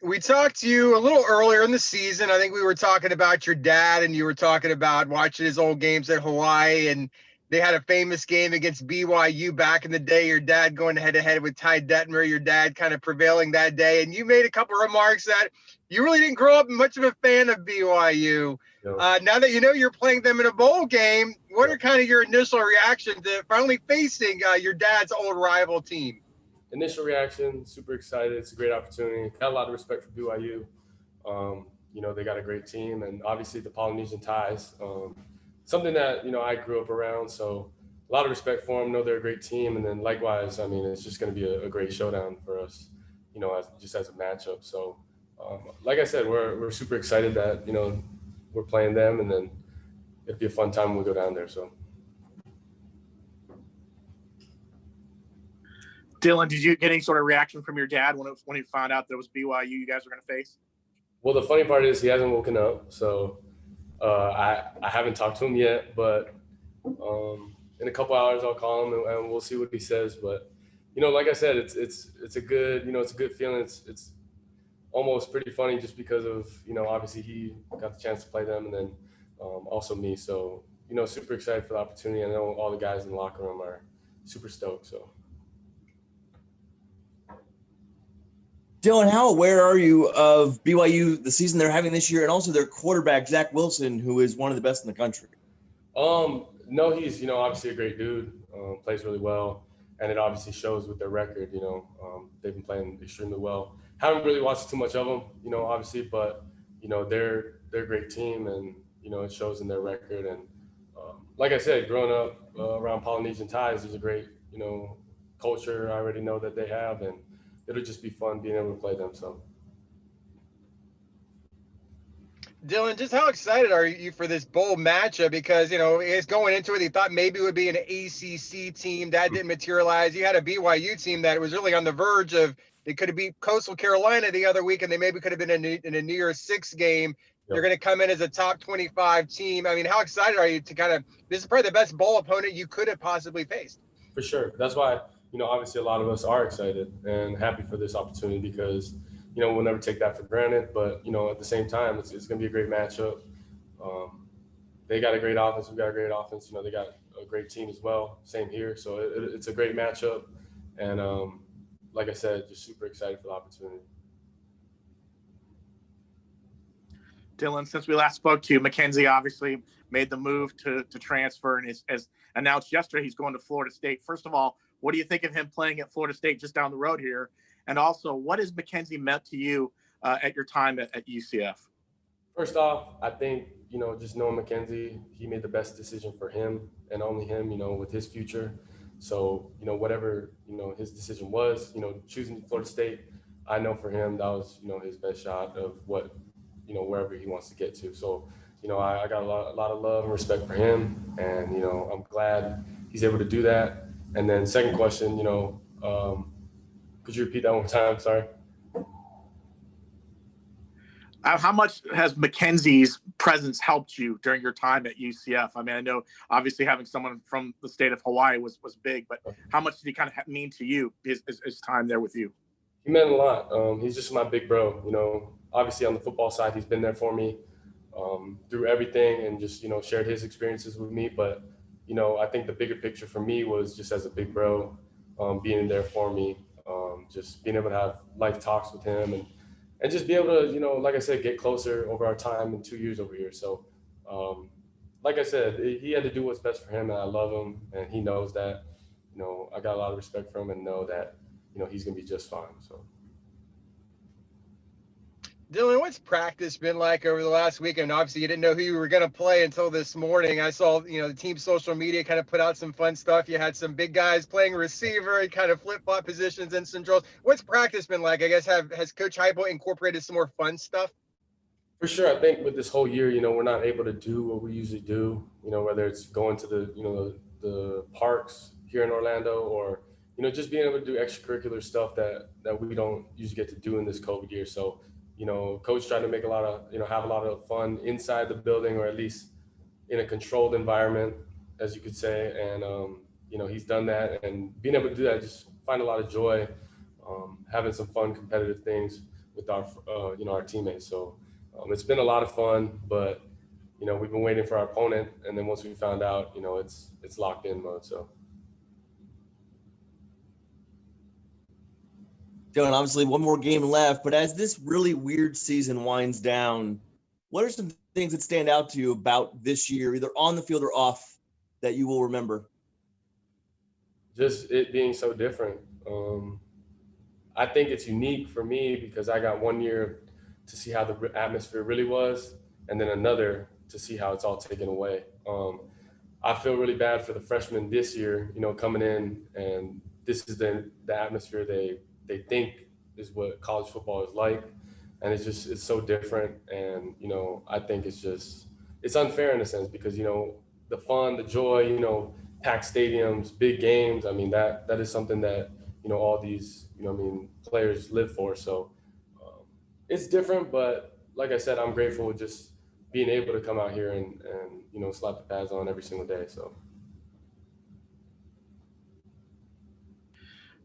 We talked to you a little earlier in the season. I think we were talking about your dad, and you were talking about watching his old games at Hawaii, and they had a famous game against BYU back in the day. Your dad going head to head with Ty Detmer, your dad kind of prevailing that day, and you made a couple remarks that you really didn't grow up much of a fan of BYU. Now that you know you're playing them in a bowl game, what are kind of your initial reactions to finally facing your dad's old rival team? Initial reaction, super excited. It's a great opportunity. Got a lot of respect for BYU. They got a great team, and obviously the Polynesian ties, something that, I grew up around. So a lot of respect for them. Know they're a great team. And then likewise, it's just going to be a great showdown for us, as a matchup. So like I said, we're super excited that, we're playing them, and then it'll be a fun time when we go down there. So. Dillon, did you get any sort of reaction from your dad when he found out that it was BYU you guys were going to face? Well, the funny part is he hasn't woken up, so I haven't talked to him yet. But in a couple hours I'll call him and we'll see what he says. But like I said, it's a good it's a good feeling. It's almost pretty funny just because of obviously he got the chance to play them, and then also me. So super excited for the opportunity. I know all the guys in the locker room are super stoked. So. Dillon, how aware are you of BYU, the season they're having this year, and also their quarterback, Zach Wilson, who is one of the best in the country? No, he's, obviously a great dude, plays really well, and it obviously shows with their record. They've been playing extremely well. Haven't really watched too much of them, obviously, but, they're a great team, and, it shows in their record. And like I said, growing up around Polynesian ties, there's a great, culture I already know that they have, and it'll just be fun being able to play them. So, Dillon, just how excited are you for this bowl matchup? Because, it's going into it, he thought maybe it would be an ACC team. That didn't materialize. You had a BYU team that was really on the verge of, they could have beat Coastal Carolina the other week, and they maybe could have been in a New Year's Six game. Yep. They're going to come in as a top 25 team. How excited are you to this is probably the best bowl opponent you could have possibly faced? For sure. That's why, obviously a lot of us are excited and happy for this opportunity because, we'll never take that for granted. But, at the same time, it's going to be a great matchup. They got a great offense. We got a great offense. They got a great team as well. Same here. So it's a great matchup. And like I said, just super excited for the opportunity. Dillon, since we last spoke to you, Mackenzie obviously made the move to transfer and as announced yesterday he's going to Florida State. First of all, what do you think of him playing at Florida State just down the road here? And also, what has Mackenzie meant to you at your time at UCF? First off, I think, just knowing Mackenzie, he made the best decision for him and only him, with his future. So, whatever, his decision was, choosing Florida State, I know for him that was, his best shot of what, wherever he wants to get to. So, I got a lot of love and respect for him. And, I'm glad he's able to do that. And then second question, could you repeat that one more time? Sorry. How much has Mackenzie's presence helped you during your time at UCF? I know obviously having someone from the state of Hawaii was big, but how much did he kind of mean to you his time there with you? He meant a lot. He's just my big bro. Obviously on the football side, he's been there for me through everything and just, shared his experiences with me. But, I think the bigger picture for me was just as a big bro, being there for me, just being able to have life talks with him and just be able to, like I said, get closer over our time in 2 years over here. So, like I said, he had to do what's best for him, and I love him, and he knows that. I got a lot of respect for him and know that, he's going to be just fine. So. Dillon, what's practice been like over the last week? And obviously you didn't know who you were going to play until this morning. I saw, the team's social media kind of put out some fun stuff. You had some big guys playing receiver and kind of flip-flop positions and some drills. What's practice been like? I guess has Coach Heupel incorporated some more fun stuff? For sure. I think with this whole year, we're not able to do what we usually do, whether it's going to the parks here in Orlando or, just being able to do extracurricular stuff that we don't usually get to do in this COVID year. So, Coach tried to make have a lot of fun inside the building, or at least in a controlled environment, as you could say. And, he's done that, and being able to do that, just find a lot of joy, having some fun competitive things. with our our teammates. So it's been a lot of fun, but we've been waiting for our opponent, and then once we found out, it's locked in mode. So. Dylan, obviously one more game left, but as this really weird season winds down, what are some things that stand out to you about this year, either on the field or off, that you will remember? Just it being so different. I think it's unique for me because I got 1 year to see how the atmosphere really was, and then another to see how it's all taken away. I feel really bad for the freshmen this year, coming in, and this is the atmosphere they think is what college football is like, and it's so different. And I think it's unfair in a sense because the fun, the joy, packed stadiums, big games. I mean that is something that all these players live for. So it's different, but like I said, I'm grateful just being able to come out here and slap the pads on every single day. So.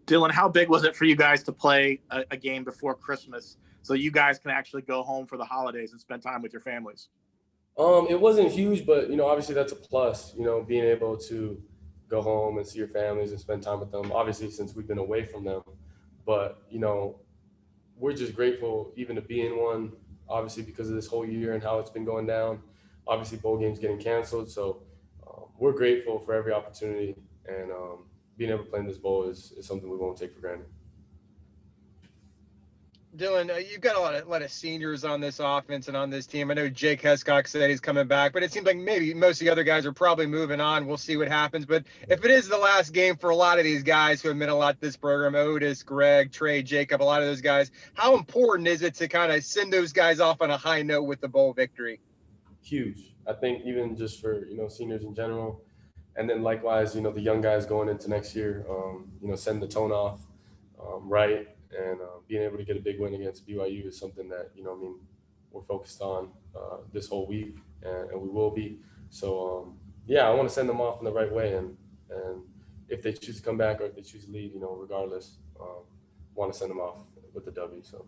Dylan, how big was it for you guys to play a game before Christmas so you guys can actually go home for the holidays and spend time with your families? It wasn't huge, but obviously that's a plus. Being able to go home and see your families and spend time with them. Obviously, since we've been away from them, but we're just grateful even to be in one. Obviously, because of this whole year and how it's been going down. Obviously, bowl games getting canceled, so we're grateful for every opportunity, and being able to play in this bowl is something we won't take for granted. Dylan, you've got a lot of seniors on this offense and on this team. I know Jake Hescock said he's coming back, but it seems like maybe most of the other guys are probably moving on. We'll see what happens. But if it is the last game for a lot of these guys who have meant a lot to this program, Otis, Greg, Trey, Jacob, a lot of those guys, how important is it to kind of send those guys off on a high note with the bowl victory? Huge. I think even just for, seniors in general, and then likewise, the young guys going into next year, send the tone off right. And being able to get a big win against BYU is something that, we're focused on this whole week, and we will be. So, I want to send them off in the right way. And if they choose to come back or if they choose to leave, regardless, want to send them off with the W. So.